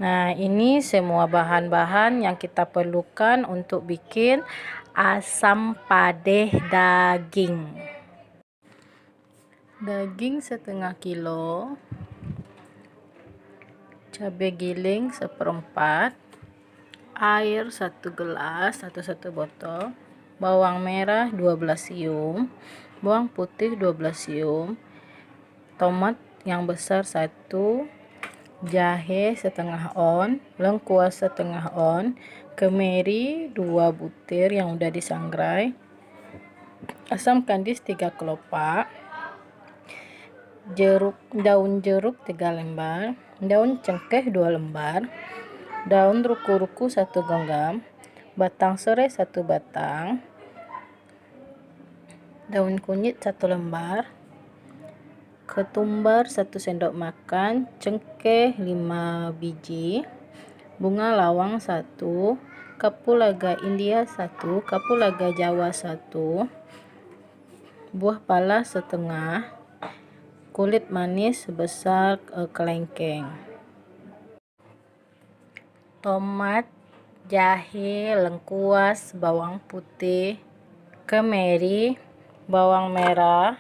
Nah, ini semua bahan-bahan yang kita perlukan untuk bikin asam padeh daging. Daging setengah kilo, cabai giling seperempat, air 1 gelas atau 1 botol, bawang merah 12 siung, bawang putih 12 siung, tomat yang besar 1, jahe setengah on, lengkuas setengah on, kemiri 2 butir yang udah disangrai, asam kandis 3 kelopak, daun jeruk 3 lembar, daun cengkeh 2 lembar, daun ruku-ruku 1 genggam, batang serai 1 batang, daun kunyit 1 lembar, ketumbar 1 sendok makan, cengkeh 5 biji, bunga lawang 1, kapulaga India 1, kapulaga Jawa 1, buah pala setengah, kulit manis sebesar kelengkeng, tomat, jahe, lengkuas, bawang putih, kemiri, bawang merah,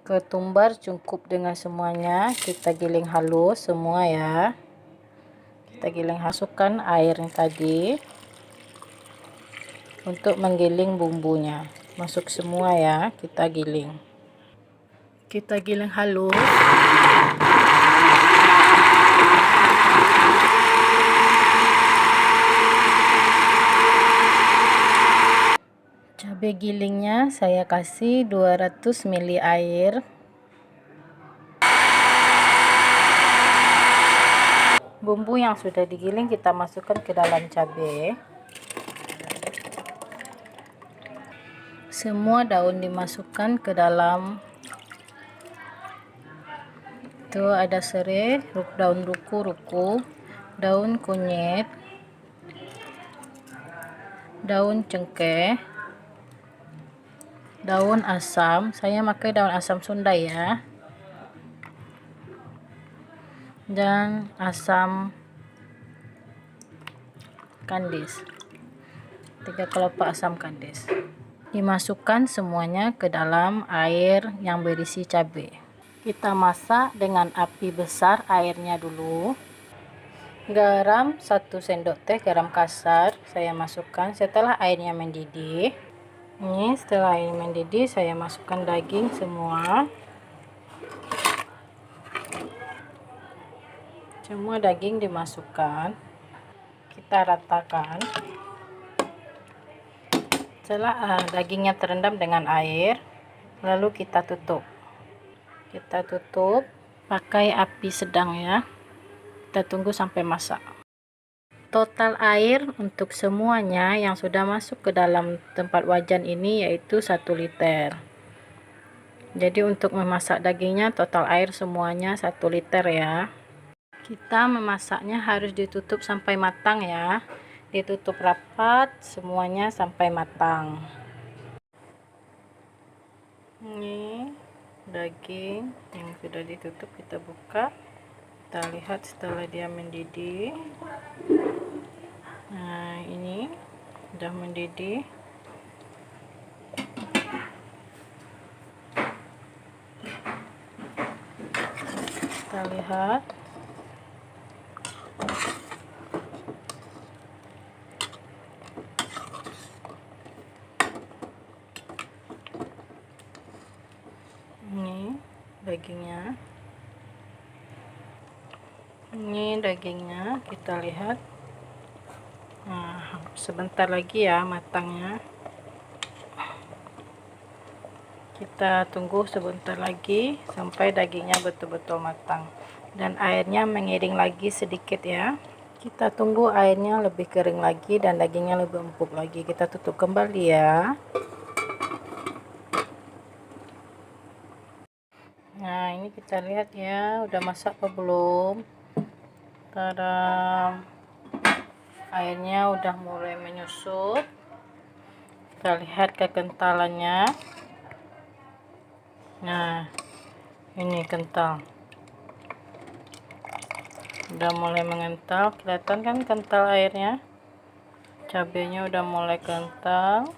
ketumbar cukup dengan semuanya. Kita giling halus semua ya. Kita giling, masukkan airnya tadi untuk menggiling bumbunya. Masuk semua ya, kita giling. Kita giling halus. Cabai gilingnya saya kasih 200 ml air. Bumbu yang sudah digiling kita masukkan ke dalam cabai. Semua daun dimasukkan ke dalam. Itu ada serai, daun ruku-ruku, daun kunyit, daun cengkeh, daun asam. Saya pakai daun asam Sunda ya. Dan asam kandis, 3 kelopak asam kandis. Dimasukkan semuanya ke dalam air yang berisi cabai. Kita masak dengan api besar airnya dulu. Garam 1 sendok teh, garam kasar saya masukkan setelah airnya mendidih. Ini setelah air mendidih saya masukkan daging semua. Semua daging dimasukkan, kita ratakan. Setelah dagingnya terendam dengan air, lalu kita tutup. Kita tutup pakai api sedang ya. Kita tunggu sampai masak. Total air untuk semuanya yang sudah masuk ke dalam tempat wajan ini yaitu 1 liter. Jadi untuk memasak dagingnya total air semuanya 1 liter ya. Kita memasaknya harus ditutup sampai matang ya. Ditutup rapat semuanya sampai matang. Ini daging yang sudah ditutup, kita buka. Kita lihat setelah dia mendidih. Nah, ini sudah mendidih. Kita lihat. Ini dagingnya. Ini dagingnya, kita lihat. Nah, sebentar lagi ya matangnya. Kita tunggu sebentar lagi sampai dagingnya betul-betul matang dan airnya mengiring lagi sedikit ya. Kita tunggu airnya lebih kering lagi dan dagingnya lebih empuk lagi. Kita tutup kembali ya. Nah, ini kita lihat ya, udah masak apa belum. Tada, airnya udah mulai menyusut. Kita lihat kekentalannya. Nah, ini kental. Udah mulai mengental, kelihatan kan kental airnya. Cabenya udah mulai kental.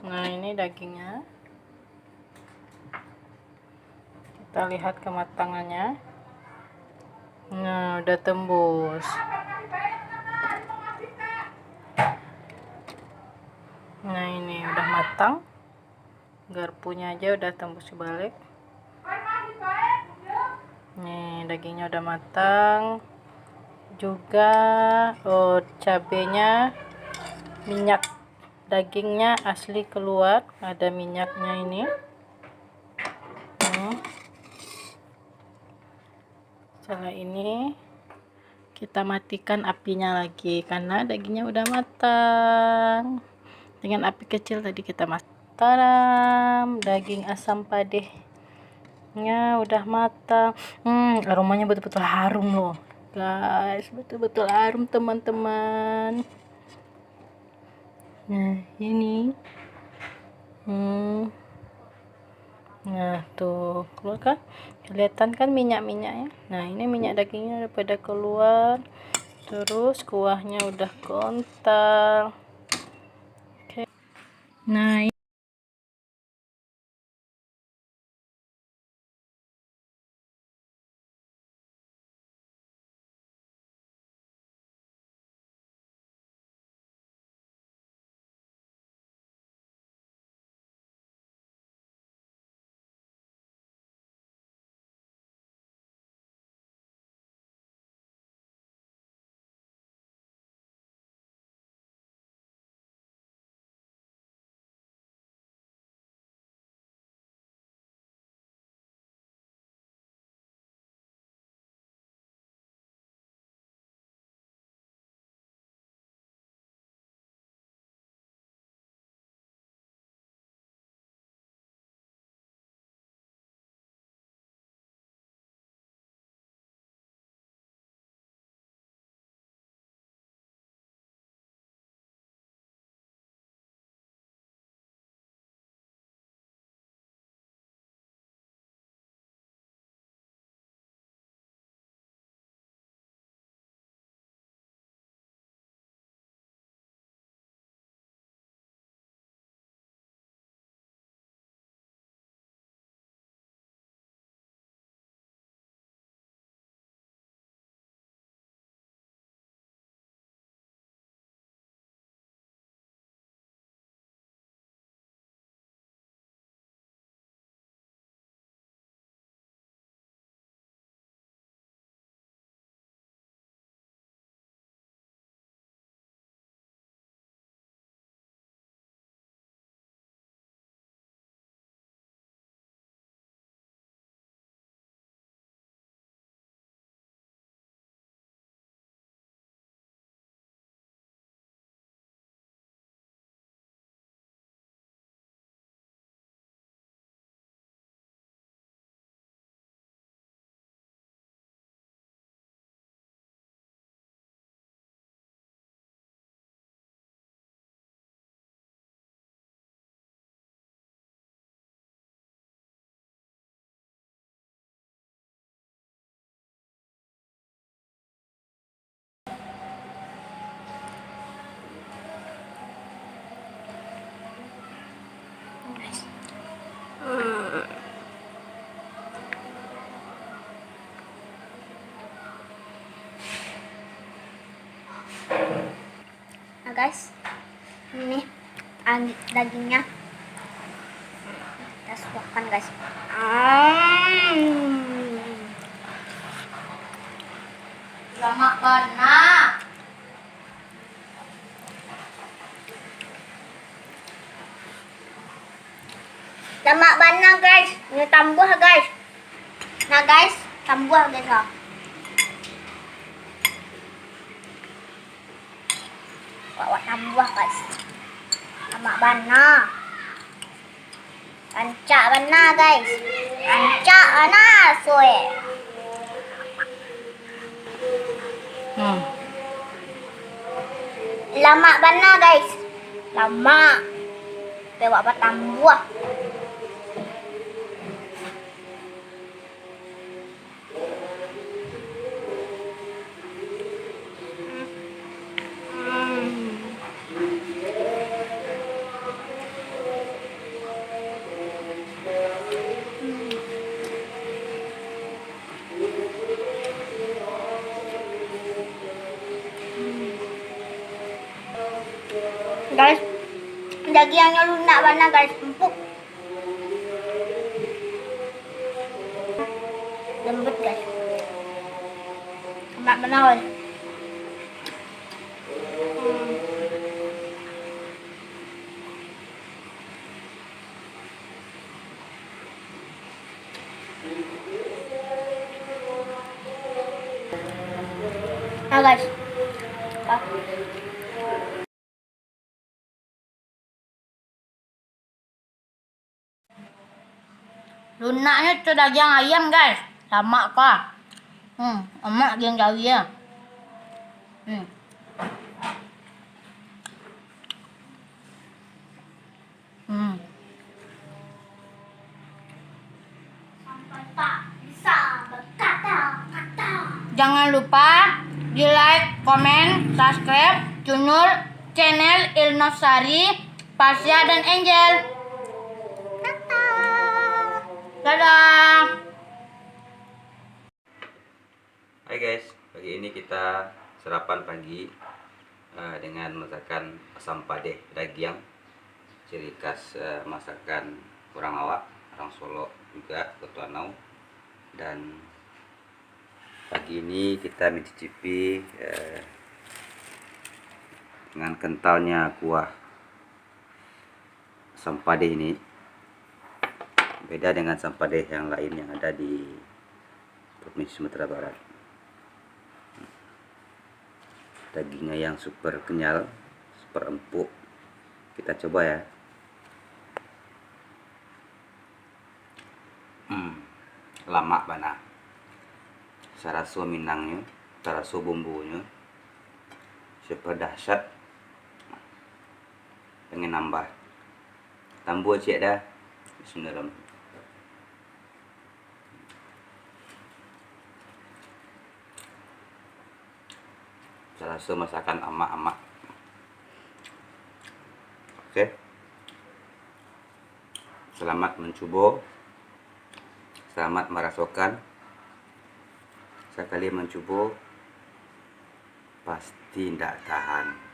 Nah, ini dagingnya. Kita lihat kematangannya. Nah, udah tembus. Nah, ini udah matang. Garpunya aja udah tembus balik. Nih, dagingnya udah matang. Juga cabenya, minyak dagingnya asli keluar, ada minyaknya ini. Setelah ini kita matikan apinya lagi karena dagingnya udah matang. Dengan api kecil tadi kita masak. Taram, daging asam padehnya udah matang. Aromanya betul-betul harum loh guys, betul-betul harum teman-teman. Nah, ini nah tuh keluar kan, kelihatan kan minyak-minyaknya. Nah, ini minyak dagingnya udah pada keluar, terus kuahnya udah kental. Oke. Nah, guys, ini dagingnya kita suapkan guys. Lemak banget. Lemak banget guys. Ini tambah guys. Nah guys, tambah guys. Bawa tambah guys. Lemak banget. Rancak banget guys. Rancak banget soe. Lama bana guys. Lama. Bawa batang buah. Guys, dagingnya lunak banget guys, empuk, lembut guys, enak benar guys. Nah guys, lunaknya itu daging ayam guys, sama kah? Emak yang jauh ya. Sampai tak bisa berkata-kata. Jangan lupa di like, komen, subscribe channel Ilnosari, Pasya dan Angel. Dadah. Hai guys, pagi ini kita sarapan pagi dengan masakan asam padeh daging, ciri khas masakan orang Awak, orang Solo juga, Ketuanau. Dan pagi ini kita mencicipi dengan kentalnya kuah asam padeh ini. Beda dengan asam padeh yang lain yang ada di Provinsi Sumatera Barat. Dagingnya yang super kenyal, super empuk. Kita coba ya. Lama bana. Saraso minangnya, saraso bumbunya, super dahsyat. Pengen nambah. Tambah cek dah. Bismillahirrahmanirrahim. Rasa masakan emak-emak. Oke. Selamat mencoba. Selamat merasakan. Sekali mencoba pasti tidak tahan.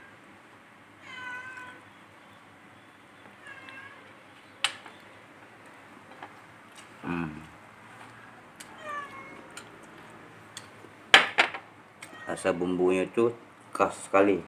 Rasa bumbunya itu khas sekali.